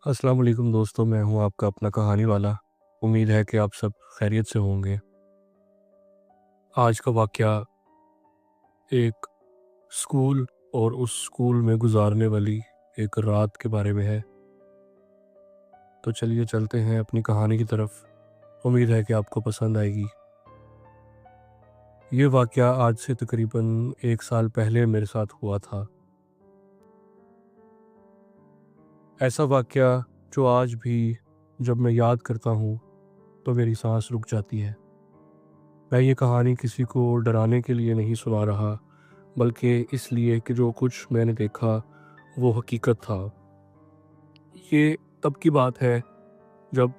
अस्सलाम वालेकुम दोस्तों, मैं हूं आपका अपना कहानी वाला। उम्मीद है कि आप सब खैरियत से होंगे। आज का वाक़या एक स्कूल और उस स्कूल में गुज़ारने वाली एक रात के बारे में है। तो चलिए चलते हैं अपनी कहानी की तरफ। उम्मीद है कि आपको पसंद आएगी। ये वाक़या आज से तकरीबन 1 साल पहले मेरे साथ हुआ था। ऐसा वाक़या जो आज भी जब मैं याद करता हूँ तो मेरी साँस रुक जाती है। मैं ये कहानी किसी को डराने के लिए नहीं सुना रहा, बल्कि इसलिए कि जो कुछ मैंने देखा वो हकीकत था। ये तब की बात है जब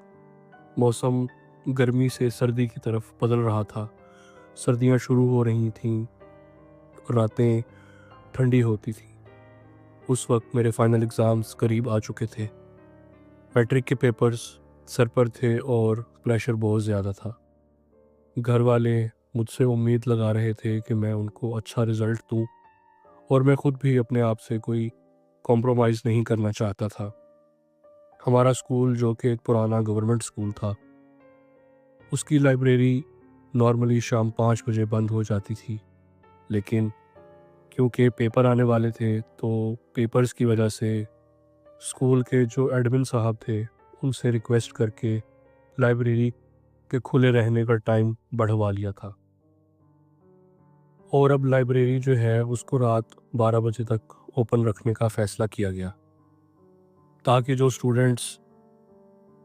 मौसम गर्मी से सर्दी की तरफ बदल रहा था। सर्दियाँ शुरू हो रही थीं, रातें ठंडी होती थीं। उस वक्त मेरे फाइनल एग्ज़ाम्स करीब आ चुके थे। मैट्रिक के पेपर्स सर पर थे और प्रेशर बहुत ज़्यादा था। घर वाले मुझसे उम्मीद लगा रहे थे कि मैं उनको अच्छा रिज़ल्ट दूँ, और मैं खुद भी अपने आप से कोई कॉम्प्रोमाइज़ नहीं करना चाहता था। हमारा स्कूल, जो कि एक पुराना गवर्नमेंट स्कूल था, उसकी लाइब्रेरी नॉर्मली शाम 5 बजे बंद हो जाती थी। लेकिन क्योंकि पेपर आने वाले थे, तो पेपर्स की वजह से स्कूल के जो एडमिन साहब थे, उनसे रिक्वेस्ट करके लाइब्रेरी के खुले रहने का टाइम बढ़वा लिया था। और अब लाइब्रेरी जो है उसको रात 12 बजे तक ओपन रखने का फ़ैसला किया गया, ताकि जो स्टूडेंट्स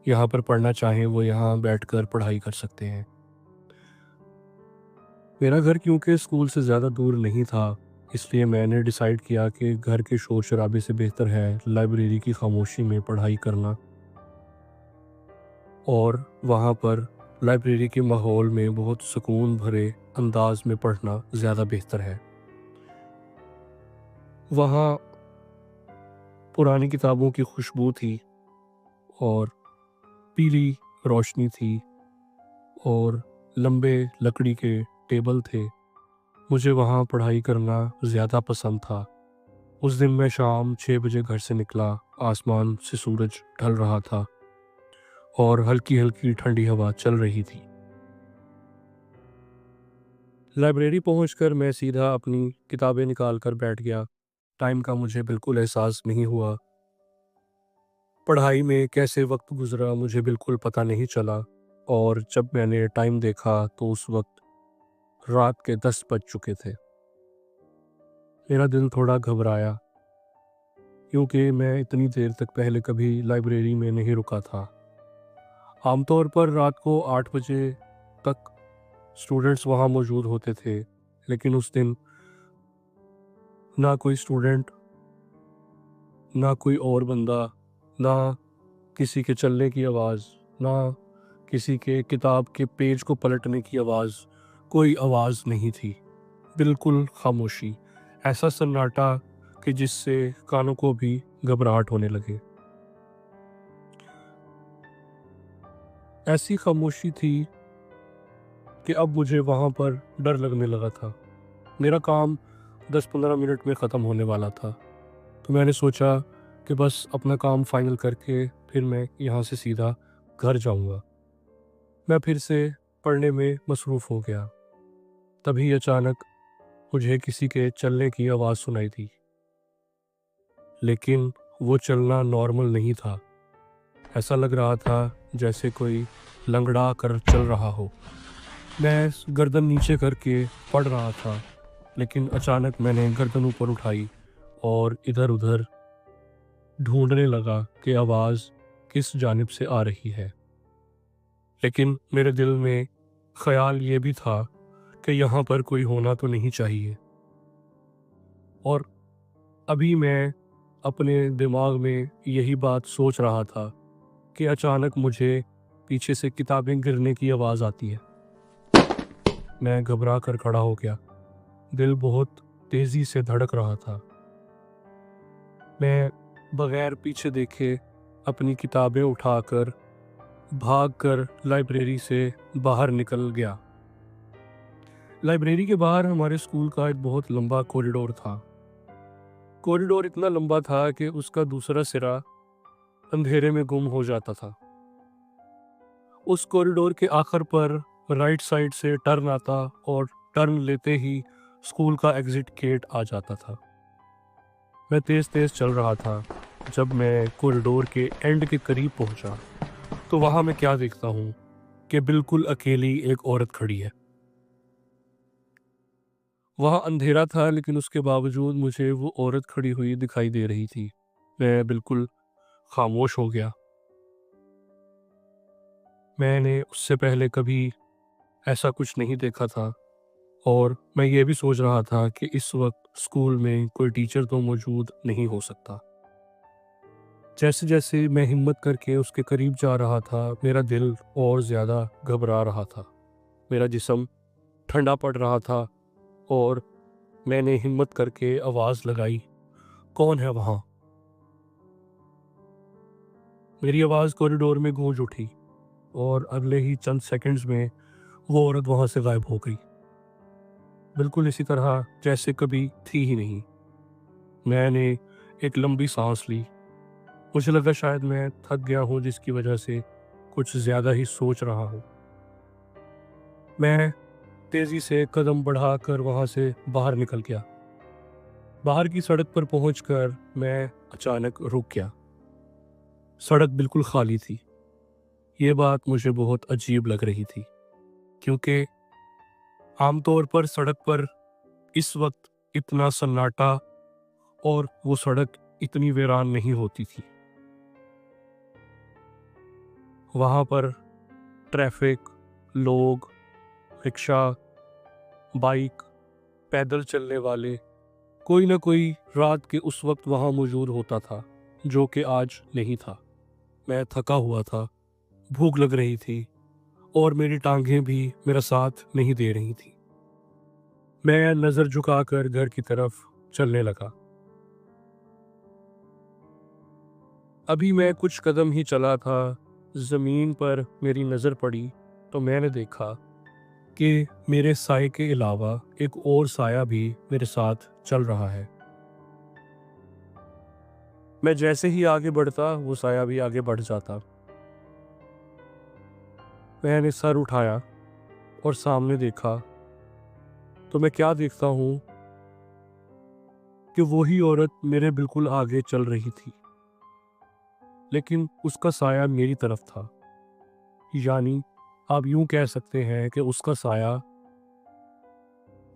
यहाँ पर पढ़ना चाहें वो यहाँ बैठकर पढ़ाई कर सकते हैं। मेरा घर क्योंकि स्कूल से ज़्यादा दूर नहीं था, इसलिए मैंने डिसाइड किया कि घर के शोर-शराबे से बेहतर है लाइब्रेरी की खामोशी में पढ़ाई करना, और वहाँ पर लाइब्रेरी के माहौल में बहुत सुकून भरे अंदाज में पढ़ना ज़्यादा बेहतर है। वहाँ पुरानी किताबों की खुशबू थी और पीली रोशनी थी और लंबे लकड़ी के टेबल थे। मुझे वहाँ पढ़ाई करना ज़्यादा पसंद था। उस दिन मैं शाम 6 बजे घर से निकला। आसमान से सूरज ढल रहा था और हल्की-हल्की ठंडी हवा चल रही थी। लाइब्रेरी पहुंचकर मैं सीधा अपनी किताबें निकाल कर बैठ गया। टाइम का मुझे बिल्कुल एहसास नहीं हुआ। पढ़ाई में कैसे वक्त गुजरा मुझे बिल्कुल पता नहीं चला, और जब मैंने टाइम देखा तो उस वक्त रात के 10 बज चुके थे। मेरा दिल थोड़ा घबराया, क्योंकि मैं इतनी देर तक पहले कभी लाइब्रेरी में नहीं रुका था। आमतौर पर रात को 8 बजे तक स्टूडेंट्स वहाँ मौजूद होते थे, लेकिन उस दिन ना कोई स्टूडेंट, ना कोई और बंदा, ना किसी के चलने की आवाज़, ना किसी के किताब के पेज को पलटने की आवाज़, कोई आवाज़ नहीं थी। बिल्कुल खामोशी, ऐसा सन्नाटा कि जिससे कानों को भी घबराहट होने लगे। ऐसी खामोशी थी कि अब मुझे वहाँ पर डर लगने लगा था। मेरा काम 10-15 मिनट में ख़त्म होने वाला था, तो मैंने सोचा कि बस अपना काम फ़ाइनल करके फिर मैं यहाँ से सीधा घर जाऊँगा। मैं फिर से पढ़ने में मसरूफ़ हो गया। तभी अचानक मुझे किसी के चलने की आवाज़ सुनाई दी, लेकिन वो चलना नॉर्मल नहीं था। ऐसा लग रहा था जैसे कोई लंगड़ा कर चल रहा हो। मैं गर्दन नीचे करके पढ़ रहा था, लेकिन अचानक मैंने गर्दन ऊपर उठाई और इधर-उधर ढूंढने लगा कि आवाज़ किस जानिब से आ रही है। लेकिन मेरे दिल में ख़्याल ये भी था कि यहाँ पर कोई होना तो नहीं चाहिए। और अभी मैं अपने दिमाग में यही बात सोच रहा था कि अचानक मुझे पीछे से किताबें गिरने की आवाज़ आती है। मैं घबरा कर खड़ा हो गया। दिल बहुत तेज़ी से धड़क रहा था। मैं बगैर पीछे देखे अपनी किताबें उठाकर भागकर लाइब्रेरी से बाहर निकल गया। लाइब्रेरी के बाहर हमारे स्कूल का एक बहुत लंबा कॉरिडोर था। कॉरिडोर इतना लंबा था कि उसका दूसरा सिरा अंधेरे में गुम हो जाता था। उस कॉरिडोर के आखिर पर राइट साइड से टर्न आता और टर्न लेते ही स्कूल का एग्जिट गेट आ जाता था। मैं तेज तेज चल रहा था। जब मैं कॉरिडोर के एंड के करीब पहुंचा तो वहां मैं क्या देखता हूँ कि बिल्कुल अकेली एक औरत खड़ी है। वहाँ अंधेरा था लेकिन उसके बावजूद मुझे वो औरत खड़ी हुई दिखाई दे रही थी। मैं बिल्कुल खामोश हो गया। मैंने उससे पहले कभी ऐसा कुछ नहीं देखा था और मैं ये भी सोच रहा था कि इस वक्त स्कूल में कोई टीचर तो मौजूद नहीं हो सकता। जैसे जैसे मैं हिम्मत करके उसके करीब जा रहा था, मेरा दिल और ज़्यादा घबरा रहा था। मेरा जिस्म ठंडा पड़ रहा था और मैंने हिम्मत करके आवाज़ लगाई, कौन है वहाँ? मेरी आवाज़ कॉरिडोर में गूंज उठी और अगले ही चंद सेकंड्स में वो औरत वहाँ से गायब हो गई। बिल्कुल इसी तरह जैसे कभी थी ही नहीं। मैंने एक लंबी सांस ली। मुझे लगा शायद मैं थक गया हूँ जिसकी वजह से कुछ ज़्यादा ही सोच रहा हूँ। मैं तेज़ी से कदम बढ़ाकर वहाँ से बाहर निकल गया। बाहर की सड़क पर पहुंचकर मैं अचानक रुक गया। सड़क बिल्कुल खाली थी। ये बात मुझे बहुत अजीब लग रही थी क्योंकि आमतौर पर सड़क पर इस वक्त इतना सन्नाटा और वो सड़क इतनी वीरान नहीं होती थी। वहाँ पर ट्रैफिक, लोग, रिक्शा, बाइक, पैदल चलने वाले, कोई ना कोई रात के उस वक्त वहाँ मौजूद होता था, जो कि आज नहीं था। मैं थका हुआ था, भूख लग रही थी और मेरी टांगें भी मेरा साथ नहीं दे रही थी। मैं नज़र झुकाकर घर की तरफ चलने लगा। अभी मैं कुछ कदम ही चला था, ज़मीन पर मेरी नज़र पड़ी तो मैंने देखा कि मेरे साए के अलावा एक और साया भी मेरे साथ चल रहा है। मैं जैसे ही आगे बढ़ता वो साया भी आगे बढ़ जाता। मैंने सर उठाया और सामने देखा तो मैं क्या देखता हूँ कि वही औरत मेरे बिल्कुल आगे चल रही थी, लेकिन उसका साया मेरी तरफ था। यानी आप यूं कह सकते हैं कि उसका साया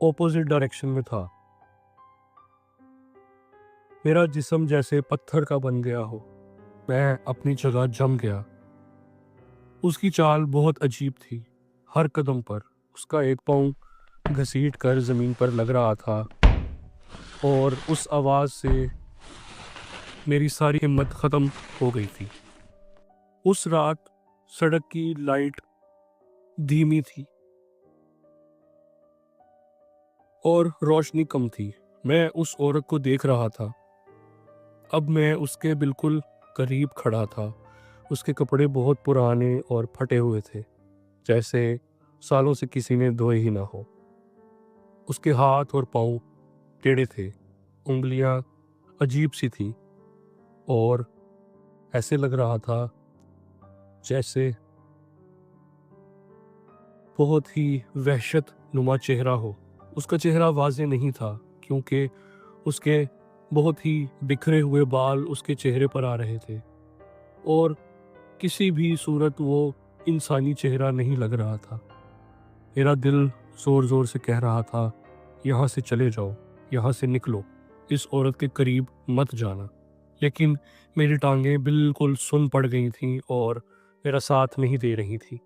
ऑपोजिट डायरेक्शन में था। मेरा जिस्म जैसे पत्थर का बन गया हो। मैं अपनी जगह जम गया। उसकी चाल बहुत अजीब थी। हर कदम पर उसका एक पाँव घसीट कर ज़मीन पर लग रहा था और उस आवाज़ से मेरी सारी हिम्मत ख़त्म हो गई थी। उस रात सड़क की लाइट धीमी थी और रोशनी कम थी। मैं उस औरत को देख रहा था। अब मैं उसके बिल्कुल करीब खड़ा था। उसके कपड़े बहुत पुराने और फटे हुए थे, जैसे सालों से किसी ने धोए ही ना हो। उसके हाथ और पाँव टेढ़े थे, उंगलियां अजीब सी थी और ऐसे लग रहा था जैसे बहुत ही वहशत नुमा चेहरा हो। उसका चेहरा वाज़ेह नहीं था क्योंकि उसके बहुत ही बिखरे हुए बाल उसके चेहरे पर आ रहे थे और किसी भी सूरत वो इंसानी चेहरा नहीं लग रहा था। मेरा दिल ज़ोर ज़ोर से कह रहा था, यहाँ से चले जाओ, यहाँ से निकलो, इस औरत के करीब मत जाना। लेकिन मेरी टांगें बिल्कुल सुन पड़ गई थीं और मेरा साथ नहीं दे रही थी।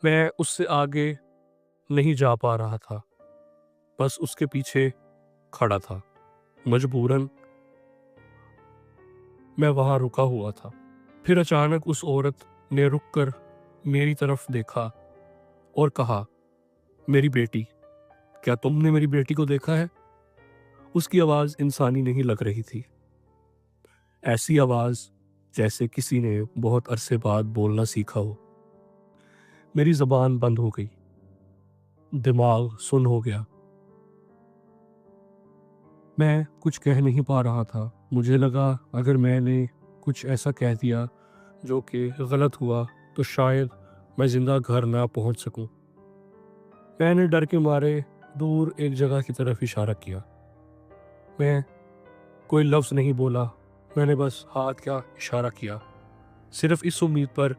मैं उससे आगे नहीं जा पा रहा था, बस उसके पीछे खड़ा था। मजबूरन मैं वहाँ रुका हुआ था। फिर अचानक उस औरत ने रुककर मेरी तरफ देखा और कहा, मेरी बेटी, क्या तुमने मेरी बेटी को देखा है? उसकी आवाज़ इंसानी नहीं लग रही थी। ऐसी आवाज़ जैसे किसी ने बहुत अरसे बाद बोलना सीखा हो। मेरी ज़बान बंद हो गई, दिमाग सुन्न हो गया। मैं कुछ कह नहीं पा रहा था। मुझे लगा अगर मैंने कुछ ऐसा कह दिया जो कि गलत हुआ तो शायद मैं ज़िंदा घर ना पहुंच सकूं। मैंने डर के मारे दूर एक जगह की तरफ इशारा किया। मैं कोई लफ्ज़ नहीं बोला, मैंने बस हाथ का इशारा किया, सिर्फ इस उम्मीद पर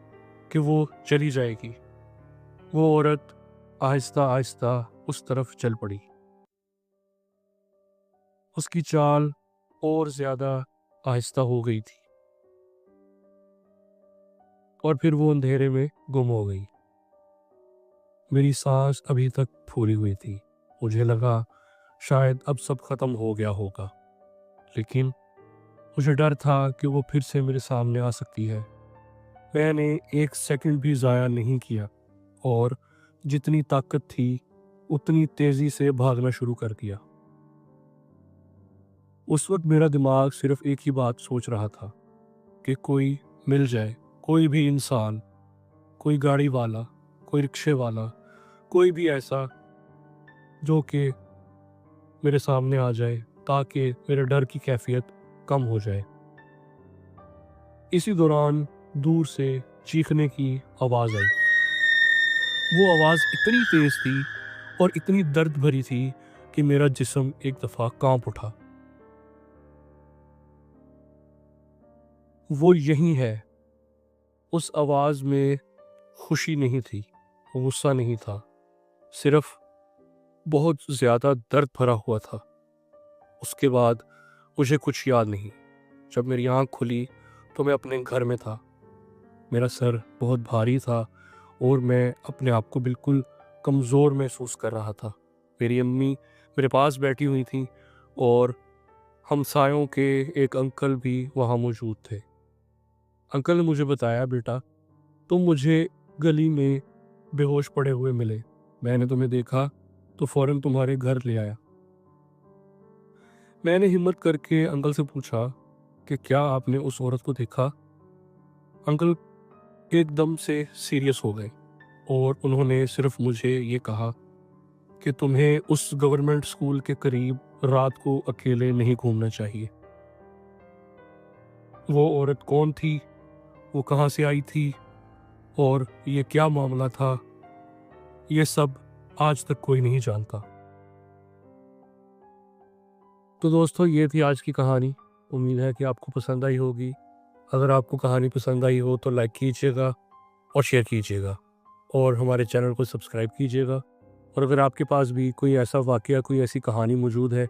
कि वो चली जाएगी। वो औरत आहिस्ता आहिस्ता उस तरफ चल पड़ी। उसकी चाल और ज़्यादा आहिस्ता हो गई थी और फिर वो अंधेरे में गुम हो गई। मेरी सांस अभी तक फूली हुई थी। मुझे लगा शायद अब सब खत्म हो गया होगा, लेकिन मुझे डर था कि वो फिर से मेरे सामने आ सकती है। मैंने एक सेकंड भी ज़ाया नहीं किया और जितनी ताकत थी उतनी तेज़ी से भागना शुरू कर दिया। उस वक्त मेरा दिमाग सिर्फ एक ही बात सोच रहा था कि कोई मिल जाए, कोई भी इंसान, कोई गाड़ी वाला, कोई रिक्शे वाला, कोई भी ऐसा जो कि मेरे सामने आ जाए ताकि मेरे डर की कैफियत कम हो जाए। इसी दौरान दूर से चीखने की आवाज़ आई। वो आवाज़ इतनी तेज़ थी और इतनी दर्द भरी थी कि मेरा जिस्म एक दफ़ा कांप उठा। वो यही है। उस आवाज़ में खुशी नहीं थी, गुस्सा नहीं था, सिर्फ बहुत ज़्यादा दर्द भरा हुआ था। उसके बाद मुझे कुछ याद नहीं। जब मेरी आँख खुली तो मैं अपने घर में था। मेरा सर बहुत भारी था और मैं अपने आप को बिल्कुल कमज़ोर महसूस कर रहा था। मेरी अम्मी मेरे पास बैठी हुई थीं और हमसायों के एक अंकल भी वहाँ मौजूद थे। अंकल ने मुझे बताया, बेटा तुम मुझे गली में बेहोश पड़े हुए मिले। मैंने तुम्हें देखा तो फ़ौरन तुम्हारे घर ले आया। मैंने हिम्मत करके अंकल से पूछा कि क्या आपने उस औरत को देखा? अंकल एकदम से सीरियस हो गए और उन्होंने सिर्फ मुझे ये कहा कि तुम्हें उस गवर्नमेंट स्कूल के करीब रात को अकेले नहीं घूमना चाहिए। वो औरत कौन थी? वो कहाँ से आई थी? और ये क्या मामला था? ये सब आज तक कोई नहीं जानता। तो दोस्तों, ये थी आज की कहानी। उम्मीद है कि आपको पसंद आई होगी। अगर आपको कहानी पसंद आई हो तो लाइक कीजिएगा और शेयर कीजिएगा और हमारे चैनल को सब्सक्राइब कीजिएगा। और अगर आपके पास भी कोई ऐसा वाक़या, कोई ऐसी कहानी मौजूद है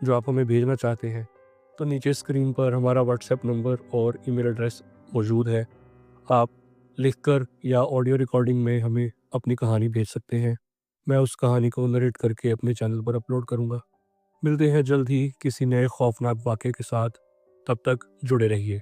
जो आप हमें भेजना चाहते हैं, तो नीचे स्क्रीन पर हमारा व्हाट्सएप नंबर और ईमेल एड्रेस मौजूद है। आप लिखकर या ऑडियो रिकॉर्डिंग में हमें अपनी कहानी भेज सकते हैं। मैं उस कहानी को नरेट करके अपने चैनल पर अपलोड करूँगा। मिलते हैं जल्द ही किसी नए खौफनाक वाक़ये के साथ। तब तक जुड़े रहिए।